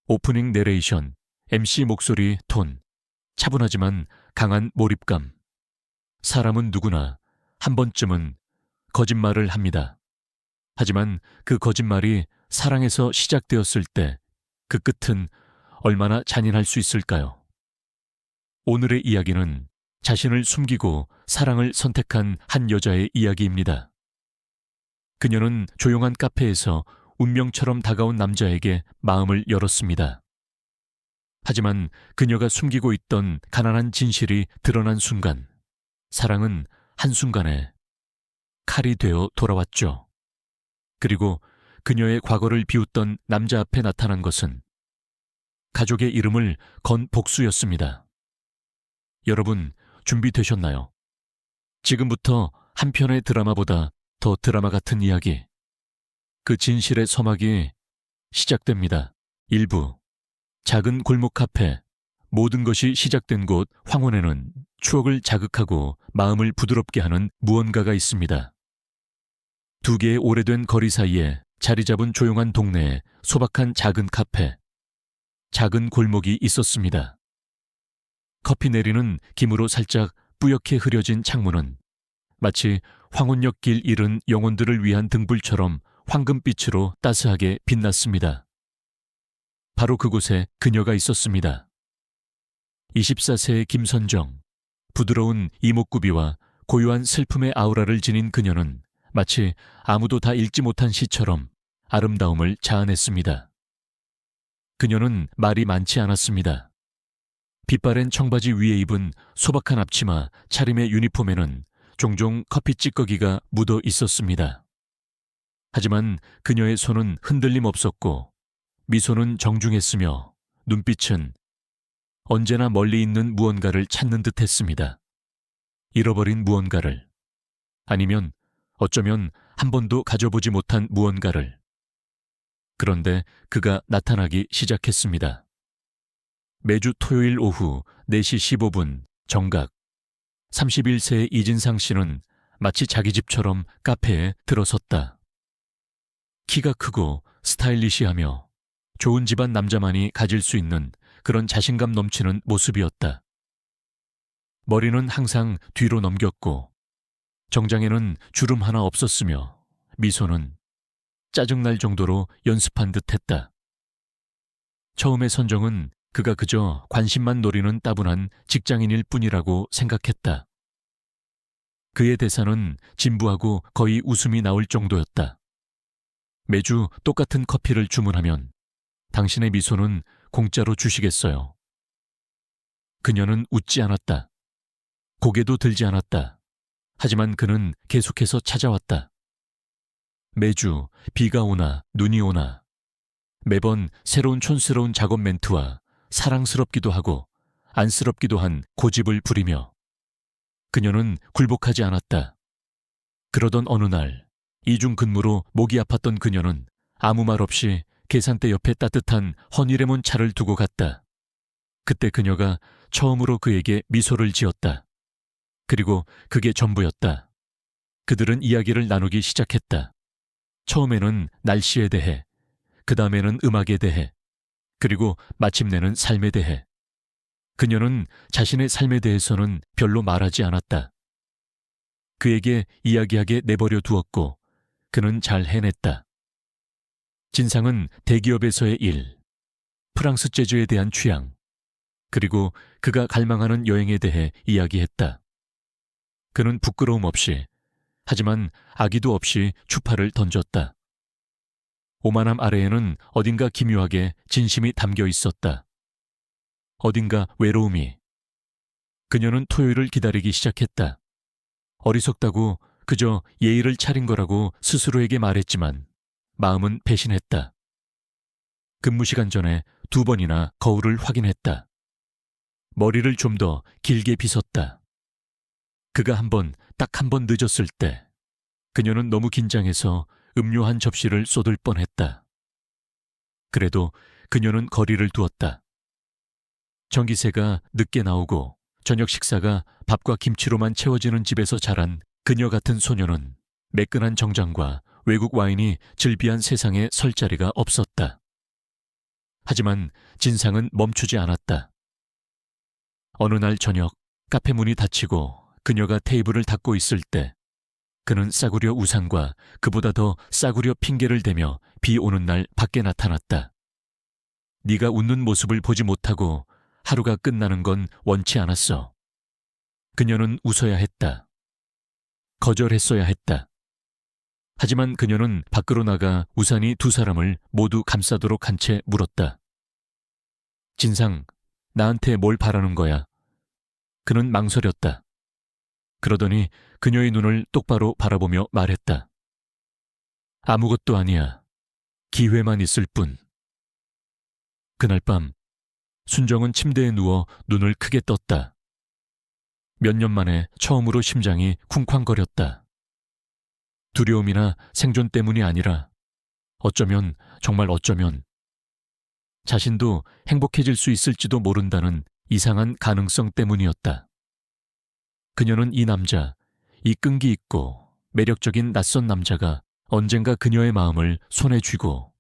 오프닝 내레이션, MC 목소리 톤, 차분하지만 강한 몰입감. 사람은 누구나 한 번쯤은 거짓말을 합니다. 하지만 그 거짓말이 사랑에서 시작되었을 때 그 끝은 얼마나 잔인할 수 있을까요? 오늘의 이야기는 자신을 숨기고 사랑을 선택한 한 여자의 이야기입니다. 그녀는 조용한 카페에서 운명처럼 다가온 남자에게 마음을 열었습니다. 하지만 그녀가 숨기고 있던 가난한 진실이 드러난 순간, 사랑은 한순간에 칼이 되어 돌아왔죠. 그리고 그녀의 과거를 비웃던 남자 앞에 나타난 것은 가족의 이름을 건 복수였습니다. 여러분, 준비되셨나요? 지금부터 한 편의 드라마보다 더 드라마 같은 이야기, 그 진실의 서막이 시작됩니다. 1부. 작은 골목 카페. 모든 것이 시작된 곳 황혼에는 추억을 자극하고 마음을 부드럽게 하는 무언가가 있습니다. 두 개의 오래된 거리 사이에 자리 잡은 조용한 동네에 소박한 작은 카페, 작은 골목이 있었습니다. 커피 내리는 김으로 살짝 뿌옇게 흐려진 창문은 마치 황혼역 길 잃은 영혼들을 위한 등불처럼 황금빛으로 따스하게 빛났습니다. 바로 그곳에 그녀가 있었습니다. 24세의 김선정, 부드러운 이목구비와 고요한 슬픔의 아우라를 지닌 그녀는 마치 아무도 다 읽지 못한 시처럼 아름다움을 자아냈습니다. 그녀는 말이 많지 않았습니다. 빛바랜 청바지 위에 입은 소박한 앞치마, 차림의 유니폼에는 종종 커피 찌꺼기가 묻어 있었습니다. 하지만 그녀의 손은 흔들림 없었고 미소는 정중했으며 눈빛은 언제나 멀리 있는 무언가를 찾는 듯 했습니다. 잃어버린 무언가를, 아니면 어쩌면 한 번도 가져보지 못한 무언가를. 그런데 그가 나타나기 시작했습니다. 매주 토요일 오후 4시 15분 정각, 31세의 이진상 씨는 마치 자기 집처럼 카페에 들어섰다. 키가 크고 스타일리시하며 좋은 집안 남자만이 가질 수 있는 그런 자신감 넘치는 모습이었다. 머리는 항상 뒤로 넘겼고 정장에는 주름 하나 없었으며 미소는 짜증날 정도로 연습한 듯 했다. 처음에 선정은 그가 그저 관심만 노리는 따분한 직장인일 뿐이라고 생각했다. 그의 대사는 진부하고 거의 웃음이 나올 정도였다. 매주 똑같은 커피를 주문하면 당신의 미소는 공짜로 주시겠어요. 그녀는 웃지 않았다. 고개도 들지 않았다. 하지만 그는 계속해서 찾아왔다. 매주 비가 오나 눈이 오나 매번 새로운 촌스러운 작업 멘트와 사랑스럽기도 하고 안쓰럽기도 한 고집을 부리며 그녀는 굴복하지 않았다. 그러던 어느 날 이중 근무로 목이 아팠던 그녀는 아무 말 없이 계산대 옆에 따뜻한 허니레몬 차를 두고 갔다. 그때 그녀가 처음으로 그에게 미소를 지었다. 그리고 그게 전부였다. 그들은 이야기를 나누기 시작했다. 처음에는 날씨에 대해, 그 다음에는 음악에 대해, 그리고 마침내는 삶에 대해. 그녀는 자신의 삶에 대해서는 별로 말하지 않았다. 그에게 이야기하게 내버려 두었고 그는 잘 해냈다. 진상은 대기업에서의 일, 프랑스 재즈에 대한 취향, 그리고 그가 갈망하는 여행에 대해 이야기했다. 그는 부끄러움 없이, 하지만 아기도 없이 추파를 던졌다. 오만함 아래에는 어딘가 기묘하게 진심이 담겨 있었다. 어딘가 외로움이. 그녀는 토요일을 기다리기 시작했다. 어리석다고 그저 예의를 차린 거라고 스스로에게 말했지만 마음은 배신했다. 근무 시간 전에 2번이나 거울을 확인했다. 머리를 좀 더 길게 빗었다. 그가 딱 한 번 늦었을 때 그녀는 너무 긴장해서 음료 한 접시를 쏟을 뻔했다. 그래도 그녀는 거리를 두었다. 전기세가 늦게 나오고 저녁 식사가 밥과 김치로만 채워지는 집에서 자란 그녀 같은 소녀는 매끈한 정장과 외국 와인이 즐비한 세상에 설 자리가 없었다. 하지만 진상은 멈추지 않았다. 어느 날 저녁 카페 문이 닫히고 그녀가 테이블을 닫고 있을 때 그는 싸구려 우산과 그보다 더 싸구려 핑계를 대며 비 오는 날 밖에 나타났다. 네가 웃는 모습을 보지 못하고 하루가 끝나는 건 원치 않았어. 그녀는 웃어야 했다. 거절했어야 했다. 하지만 그녀는 밖으로 나가 우산이 두 사람을 모두 감싸도록 한 채 물었다. 진상, 나한테 뭘 바라는 거야? 그는 망설였다. 그러더니 그녀의 눈을 똑바로 바라보며 말했다. 아무것도 아니야. 기회만 있을 뿐. 그날 밤 순정은 침대에 누워 눈을 크게 떴다. 몇 년 만에 처음으로 심장이 쿵쾅거렸다. 두려움이나 생존 때문이 아니라 어쩌면, 정말 어쩌면 자신도 행복해질 수 있을지도 모른다는 이상한 가능성 때문이었다. 그녀는 이 남자, 이 끈기 있고 매력적인 낯선 남자가 언젠가 그녀의 마음을 손에 쥐고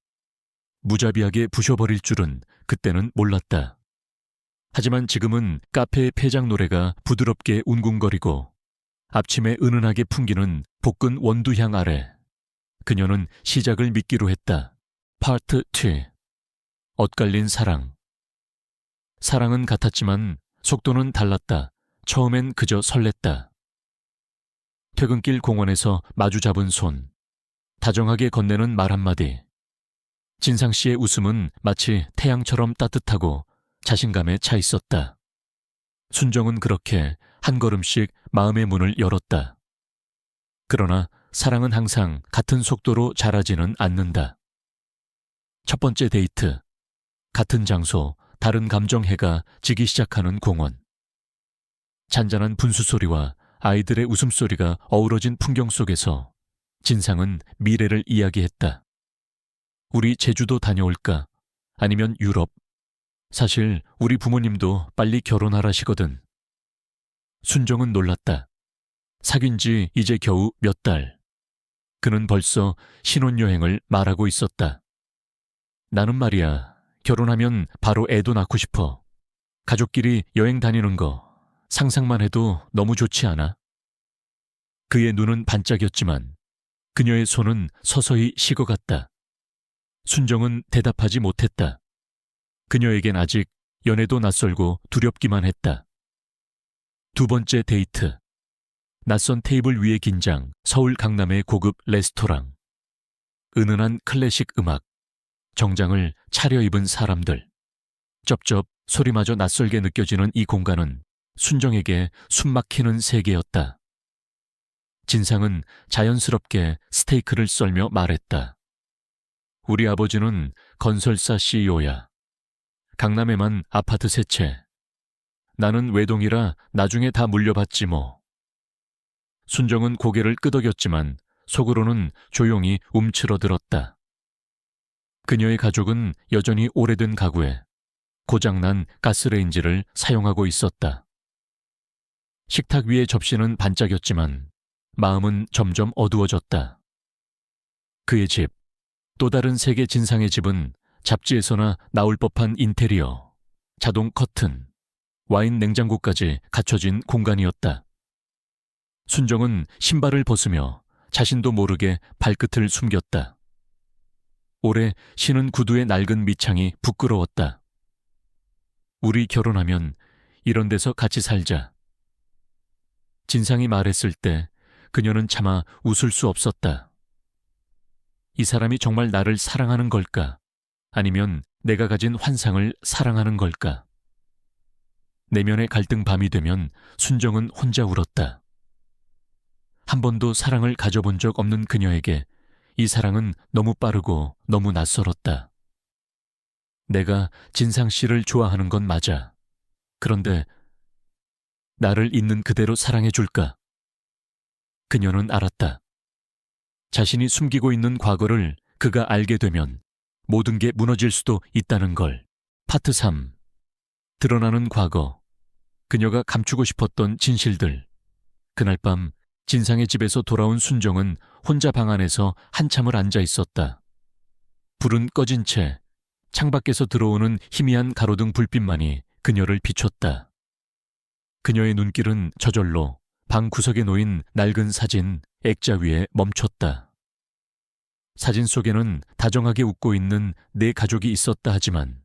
무자비하게 부셔버릴 줄은 그때는 몰랐다. 하지만 지금은 카페의 폐장 노래가 부드럽게 웅궁거리고 앞침에 은은하게 풍기는 볶은 원두향 아래 그녀는 시작을 믿기로 했다. 파트 2. 엇갈린 사랑. 사랑은 같았지만 속도는 달랐다. 처음엔 그저 설렜다. 퇴근길 공원에서 마주 잡은 손, 다정하게 건네는 말 한마디. 진상 씨의 웃음은 마치 태양처럼 따뜻하고 자신감에 차 있었다. 순정은 그렇게 한 걸음씩 마음의 문을 열었다. 그러나 사랑은 항상 같은 속도로 자라지는 않는다. 첫 번째 데이트. 같은 장소, 다른 감정해가 지기 시작하는 공원. 잔잔한 분수 소리와 아이들의 웃음소리가 어우러진 풍경 속에서 진상은 미래를 이야기했다. 우리 제주도 다녀올까? 아니면 유럽? 사실 우리 부모님도 빨리 결혼하라시거든. 순정은 놀랐다. 사귄 지 이제 겨우 몇 달. 그는 벌써 신혼여행을 말하고 있었다. 나는 말이야, 결혼하면 바로 애도 낳고 싶어. 가족끼리 여행 다니는 거 상상만 해도 너무 좋지 않아? 그의 눈은 반짝였지만 그녀의 손은 서서히 식어갔다. 순정은 대답하지 못했다. 그녀에겐 아직 연애도 낯설고 두렵기만 했다. 두 번째 데이트. 낯선 테이블 위의 긴장, 서울 강남의 고급 레스토랑. 은은한 클래식 음악, 정장을 차려입은 사람들. 쩝쩝 소리마저 낯설게 느껴지는 이 공간은 순정에게 숨막히는 세계였다. 진상은 자연스럽게 스테이크를 썰며 말했다. 우리 아버지는 건설사 CEO야. 강남에만 아파트 3채. 나는 외동이라 나중에 다 물려받지 뭐. 순정은 고개를 끄덕였지만 속으로는 조용히 움츠러들었다. 그녀의 가족은 여전히 오래된 가구에 고장난 가스레인지를 사용하고 있었다. 식탁 위의 접시는 반짝였지만 마음은 점점 어두워졌다. 그의 집, 또 다른 세계 진상의 집은 잡지에서나 나올 법한 인테리어, 자동 커튼, 와인 냉장고까지 갖춰진 공간이었다. 순정은 신발을 벗으며 자신도 모르게 발끝을 숨겼다. 오래 신은 구두의 낡은 밑창이 부끄러웠다. 우리 결혼하면 이런 데서 같이 살자. 진상이 말했을 때 그녀는 차마 웃을 수 없었다. 이 사람이 정말 나를 사랑하는 걸까? 아니면 내가 가진 환상을 사랑하는 걸까? 내면의 갈등 밤이 되면 순정은 혼자 울었다. 한 번도 사랑을 가져본 적 없는 그녀에게 이 사랑은 너무 빠르고 너무 낯설었다. 내가 진상 씨를 좋아하는 건 맞아. 그런데 나를 있는 그대로 사랑해 줄까? 그녀는 알았다. 자신이 숨기고 있는 과거를 그가 알게 되면 모든 게 무너질 수도 있다는 걸. 파트 3. 드러나는 과거. 그녀가 감추고 싶었던 진실들. 그날 밤 진상의 집에서 돌아온 순정은 혼자 방 안에서 한참을 앉아 있었다. 불은 꺼진 채 창밖에서 들어오는 희미한 가로등 불빛만이 그녀를 비췄다. 그녀의 눈길은 저절로 방 구석에 놓인 낡은 사진, 액자 위에 멈췄다. 사진 속에는 다정하게 웃고 있는 네 가족이 있었다 하지만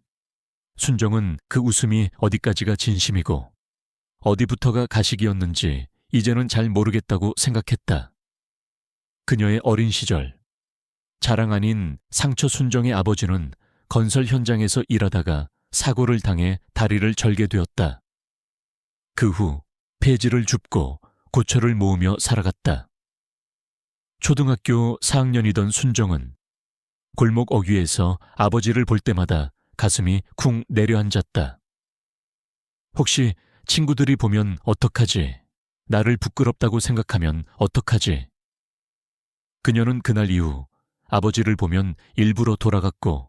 순정은 그 웃음이 어디까지가 진심이고 어디부터가 가식이었는지 이제는 잘 모르겠다고 생각했다. 그녀의 어린 시절, 자랑 아닌 상처 순정의 아버지는 건설 현장에서 일하다가 사고를 당해 다리를 절게 되었다. 그 후 폐지를 줍고 고철을 모으며 살아갔다. 초등학교 4학년이던 순정은 골목 어귀에서 아버지를 볼 때마다 가슴이 쿵 내려앉았다. 혹시 친구들이 보면 어떡하지? 나를 부끄럽다고 생각하면 어떡하지? 그녀는 그날 이후 아버지를 보면 일부러 돌아갔고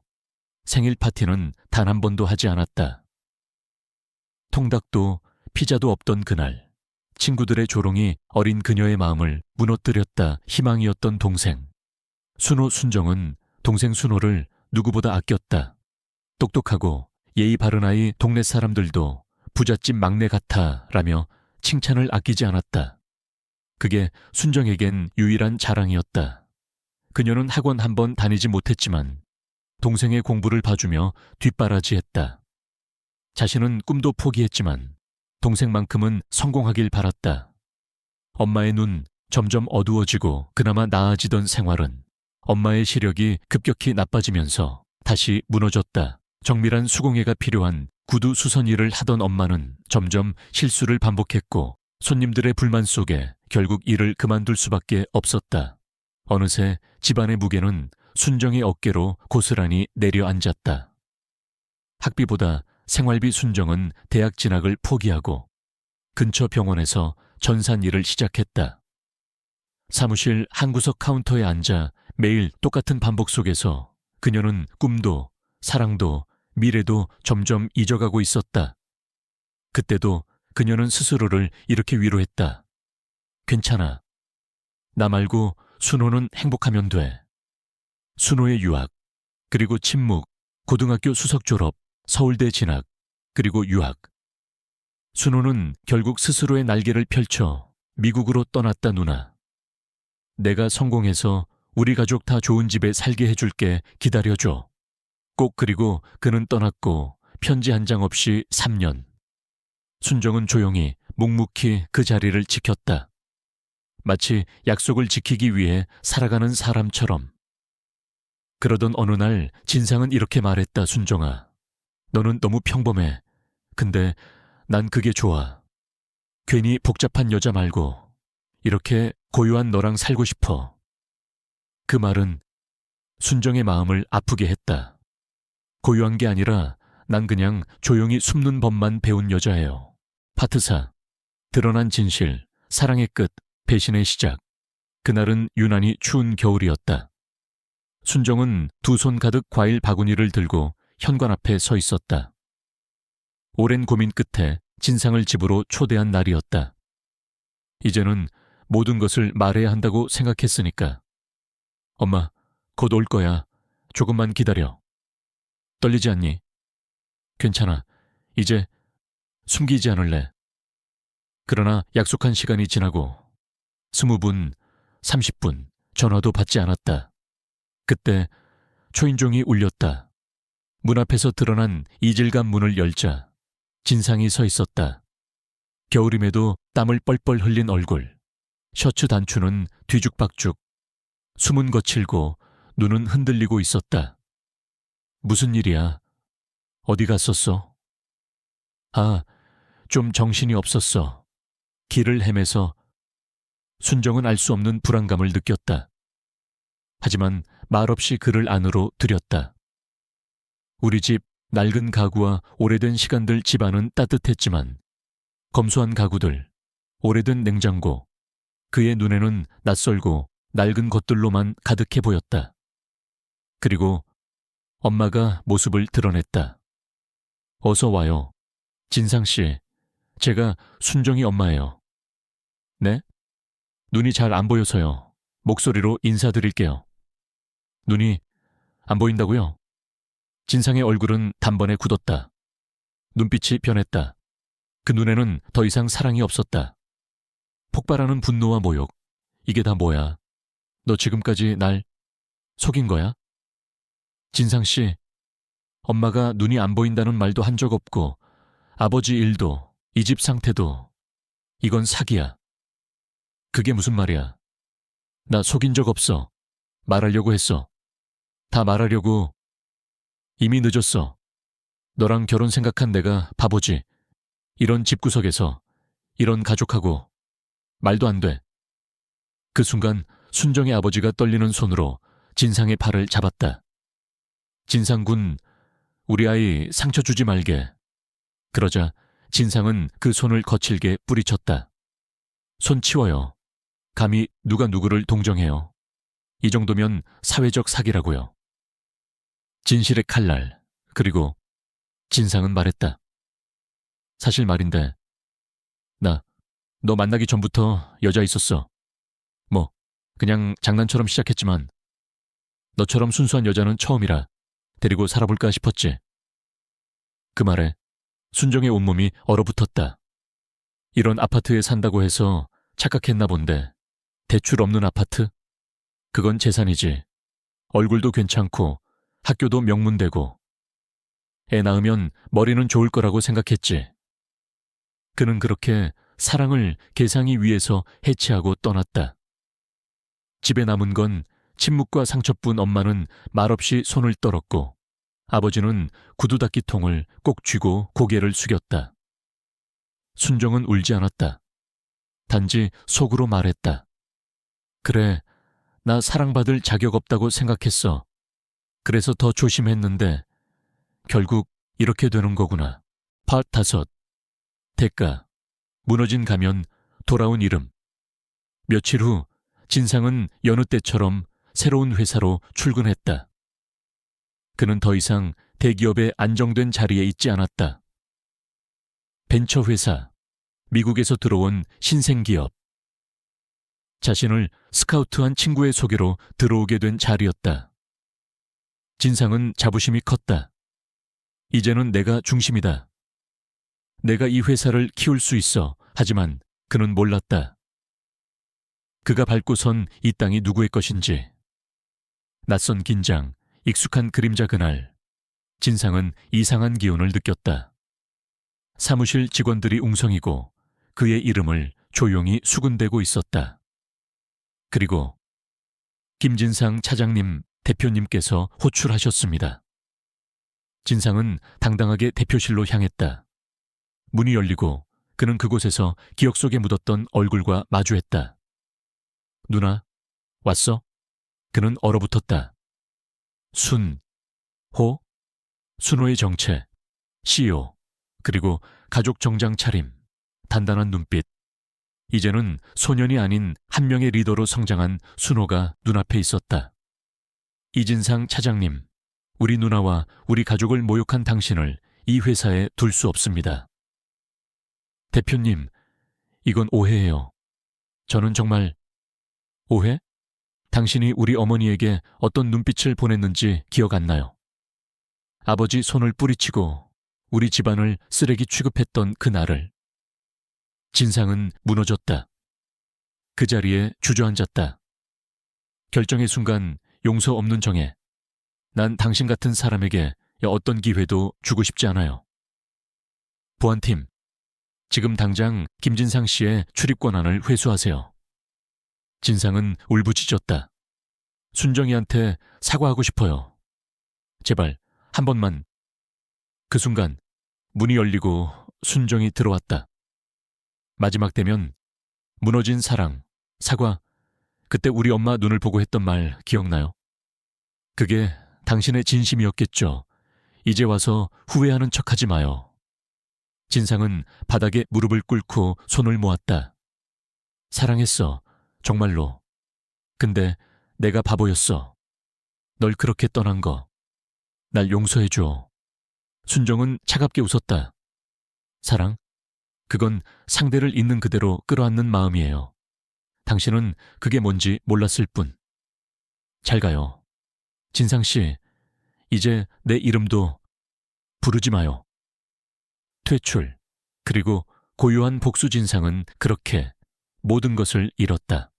생일 파티는 단 한 번도 하지 않았다. 통닭도 피자도 없던 그날, 친구들의 조롱이 어린 그녀의 마음을 무너뜨렸다. 희망이었던 동생 순호 순정은 동생 순호를 누구보다 아꼈다. 똑똑하고 예의 바른 아이, 동네 사람들도 부잣집 막내 같아 라며 칭찬을 아끼지 않았다. 그게 순정에겐 유일한 자랑이었다. 그녀는 학원 한 번 다니지 못했지만 동생의 공부를 봐주며 뒷바라지했다. 자신은 꿈도 포기했지만 동생만큼은 성공하길 바랐다. 엄마의 눈 점점 어두워지고 그나마 나아지던 생활은 엄마의 시력이 급격히 나빠지면서 다시 무너졌다. 정밀한 수공예가 필요한 구두 수선 일을 하던 엄마는 점점 실수를 반복했고 손님들의 불만 속에 결국 일을 그만둘 수밖에 없었다. 어느새 집안의 무게는 순정의 어깨로 고스란히 내려앉았다. 학비보다 생활비 순정은 대학 진학을 포기하고 근처 병원에서 전산 일을 시작했다. 사무실 한 구석 카운터에 앉아 매일 똑같은 반복 속에서 그녀는 꿈도 사랑도 미래도 점점 잊어가고 있었다. 그때도 그녀는 스스로를 이렇게 위로했다. 괜찮아. 나 말고 순호는 행복하면 돼. 순호의 유학, 그리고 침묵, 고등학교 수석 졸업, 서울대 진학, 그리고 유학. 순호는 결국 스스로의 날개를 펼쳐 미국으로 떠났다. 누나. 내가 성공해서 우리 가족 다 좋은 집에 살게 해줄게. 기다려줘. 꼭. 그리고 그는 떠났고 편지 한 장 없이 3년. 순정은 조용히 묵묵히 그 자리를 지켰다. 마치 약속을 지키기 위해 살아가는 사람처럼. 그러던 어느 날 진상은 이렇게 말했다. 순정아, 너는 너무 평범해. 근데 난 그게 좋아. 괜히 복잡한 여자 말고 이렇게 고요한 너랑 살고 싶어. 그 말은 순정의 마음을 아프게 했다. 고요한 게 아니라 난 그냥 조용히 숨는 법만 배운 여자예요. 파트 4. 드러난 진실, 사랑의 끝, 배신의 시작. 그날은 유난히 추운 겨울이었다. 순정은 두 손 가득 과일 바구니를 들고 현관 앞에 서 있었다. 오랜 고민 끝에 진상을 집으로 초대한 날이었다. 이제는 모든 것을 말해야 한다고 생각했으니까. 엄마, 곧 올 거야. 조금만 기다려. 떨리지 않니? 괜찮아. 이제 숨기지 않을래. 그러나 약속한 시간이 지나고 20분, 30분 전화도 받지 않았다. 그때 초인종이 울렸다. 문 앞에서 드러난 이질감 문을 열자 진상이 서 있었다. 겨울임에도 땀을 뻘뻘 흘린 얼굴, 셔츠 단추는 뒤죽박죽, 숨은 거칠고 눈은 흔들리고 있었다. 무슨 일이야? 어디 갔었어? 아, 좀 정신이 없었어. 길을 헤매서. 순정은 알 수 없는 불안감을 느꼈다. 하지만 말없이 그를 안으로 들였다. 우리 집 낡은 가구와 오래된 시간들. 집안은 따뜻했지만 검소한 가구들, 오래된 냉장고, 그의 눈에는 낯설고 낡은 것들로만 가득해 보였다. 그리고 엄마가 모습을 드러냈다. 어서 와요. 진상씨, 제가 순정이 엄마예요. 네? 눈이 잘 안 보여서요. 목소리로 인사드릴게요. 눈이 안 보인다고요? 진상의 얼굴은 단번에 굳었다. 눈빛이 변했다. 그 눈에는 더 이상 사랑이 없었다. 폭발하는 분노와 모욕. 이게 다 뭐야? 너 지금까지 날 속인 거야? 진상 씨, 엄마가 눈이 안 보인다는 말도 한 적 없고 아버지 일도 이 집 상태도 이건 사기야. 그게 무슨 말이야? 나 속인 적 없어. 말하려고 했어. 다 말하려고. 이미 늦었어. 너랑 결혼 생각한 내가 바보지. 이런 집구석에서 이런 가족하고 말도 안 돼. 그 순간 순정의 아버지가 떨리는 손으로 진상의 팔을 잡았다. 진상군, 우리 아이 상처 주지 말게. 그러자 진상은 그 손을 거칠게 뿌리쳤다. 손 치워요. 감히 누가 누구를 동정해요. 이 정도면 사회적 사기라고요. 진실의 칼날. 그리고 진상은 말했다. 사실 말인데 나 너 만나기 전부터 여자 있었어. 뭐 그냥 장난처럼 시작했지만 너처럼 순수한 여자는 처음이라 데리고 살아볼까 싶었지. 그 말에 순정의 온몸이 얼어붙었다. 이런 아파트에 산다고 해서 착각했나 본데 대출 없는 아파트? 그건 재산이지. 얼굴도 괜찮고 학교도 명문대고 애 낳으면 머리는 좋을 거라고 생각했지. 그는 그렇게 사랑을 계상이 위해서 해치하고 떠났다. 집에 남은 건 침묵과 상처뿐. 엄마는 말없이 손을 떨었고 아버지는 구두 닦이통을 꼭 쥐고 고개를 숙였다. 순정은 울지 않았다. 단지 속으로 말했다. 그래, 나 사랑받을 자격 없다고 생각했어. 그래서 더 조심했는데 결국 이렇게 되는 거구나. 파트 5. 대가. 무너진 가면 돌아온 이름. 며칠 후 진상은 여느 때처럼 새로운 회사로 출근했다. 그는 더 이상 대기업의 안정된 자리에 있지 않았다. 벤처회사, 미국에서 들어온 신생기업. 자신을 스카우트한 친구의 소개로 들어오게 된 자리였다. 진상은 자부심이 컸다. 이제는 내가 중심이다. 내가 이 회사를 키울 수 있어. 하지만 그는 몰랐다. 그가 밟고 선 이 땅이 누구의 것인지. 낯선 긴장, 익숙한 그림자. 그날 진상은 이상한 기운을 느꼈다. 사무실 직원들이 웅성이고 그의 이름을 조용히 수군대고 있었다. 그리고 김진상 차장님, 대표님께서 호출하셨습니다. 진상은 당당하게 대표실로 향했다. 문이 열리고 그는 그곳에서 기억 속에 묻었던 얼굴과 마주했다. 누나, 왔어? 그는 얼어붙었다. 순호의 정체, CEO, 그리고 가족 정장 차림, 단단한 눈빛. 이제는 소년이 아닌 한 명의 리더로 성장한 순호가 눈앞에 있었다. 이진상 차장님, 우리 누나와 우리 가족을 모욕한 당신을 이 회사에 둘 수 없습니다. 대표님, 이건 오해예요. 저는 정말... 오해? 당신이 우리 어머니에게 어떤 눈빛을 보냈는지 기억 안 나요. 아버지 손을 뿌리치고 우리 집안을 쓰레기 취급했던 그 날을. 진상은 무너졌다. 그 자리에 주저앉았다. 결정의 순간 용서 없는 정해. 난 당신 같은 사람에게 어떤 기회도 주고 싶지 않아요. 보안팀, 지금 당장 김진상 씨의 출입 권한을 회수하세요. 진상은 울부짖었다. 순정이한테 사과하고 싶어요. 제발 한 번만. 그 순간 문이 열리고 순정이 들어왔다. 마지막 대면. 무너진 사랑, 사과. 그때 우리 엄마 눈을 보고 했던 말 기억나요? 그게 당신의 진심이었겠죠. 이제 와서 후회하는 척하지 마요. 진상은 바닥에 무릎을 꿇고 손을 모았다. 사랑했어. 정말로. 근데 내가 바보였어. 널 그렇게 떠난 거. 날 용서해줘. 순정은 차갑게 웃었다. 사랑? 그건 상대를 있는 그대로 끌어안는 마음이에요. 당신은 그게 뭔지 몰랐을 뿐. 잘 가요. 진상 씨, 이제 내 이름도 부르지 마요. 퇴출, 그리고 고요한 복수 진상은 그렇게 모든 것을 잃었다.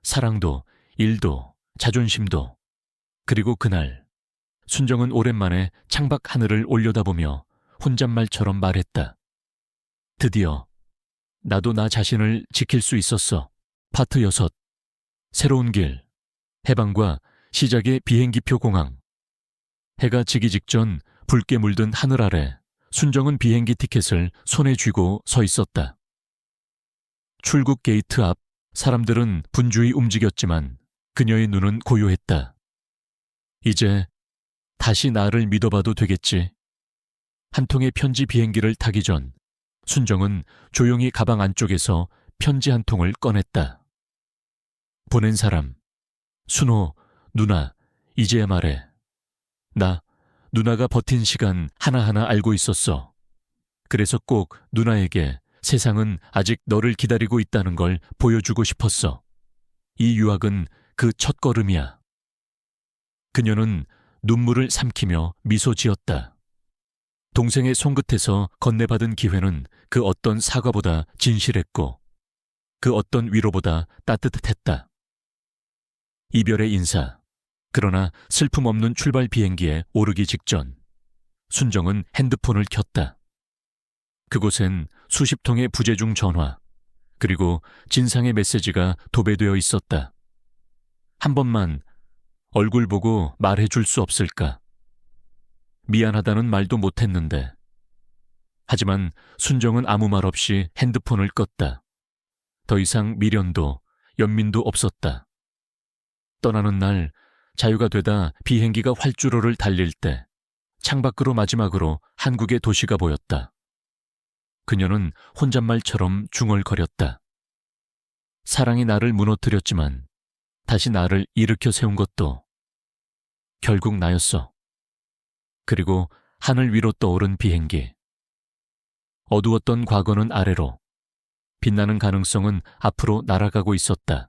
사랑도, 일도, 자존심도. 그리고 그날 순정은 오랜만에 창밖 하늘을 올려다보며 혼잣말처럼 말했다. 드디어 나도 나 자신을 지킬 수 있었어. 파트 6. 새로운 길, 해방과 시작의 비행기표 공항. 해가 지기 직전 붉게 물든 하늘 아래 순정은 비행기 티켓을 손에 쥐고 서 있었다. 출국 게이트 앞 사람들은 분주히 움직였지만 그녀의 눈은 고요했다. 이제 다시 나를 믿어봐도 되겠지. 한 통의 편지 비행기를 타기 전 순정은 조용히 가방 안쪽에서 편지 한 통을 꺼냈다. 보낸 사람, 순호, 누나, 이제야 말해. 나, 누나가 버틴 시간 하나하나 알고 있었어. 그래서 꼭 누나에게 세상은 아직 너를 기다리고 있다는 걸 보여주고 싶었어. 이 유학은 그 첫걸음이야. 그녀는 눈물을 삼키며 미소 지었다. 동생의 손끝에서 건네받은 기회는 그 어떤 사과보다 진실했고 그 어떤 위로보다 따뜻했다. 이별의 인사. 그러나 슬픔 없는 출발 비행기에 오르기 직전 순정은 핸드폰을 켰다. 그곳엔 수십 통의 부재중 전화, 그리고 진상의 메시지가 도배되어 있었다. 한 번만 얼굴 보고 말해줄 수 없을까? 미안하다는 말도 못했는데. 하지만 순정은 아무 말 없이 핸드폰을 껐다. 더 이상 미련도 연민도 없었다. 떠나는 날 자유가 되다 비행기가 활주로를 달릴 때 창밖으로 마지막으로 한국의 도시가 보였다. 그녀는 혼잣말처럼 중얼거렸다. 사랑이 나를 무너뜨렸지만 다시 나를 일으켜 세운 것도 결국 나였어. 그리고 하늘 위로 떠오른 비행기. 어두웠던 과거는 아래로, 빛나는 가능성은 앞으로 날아가고 있었다.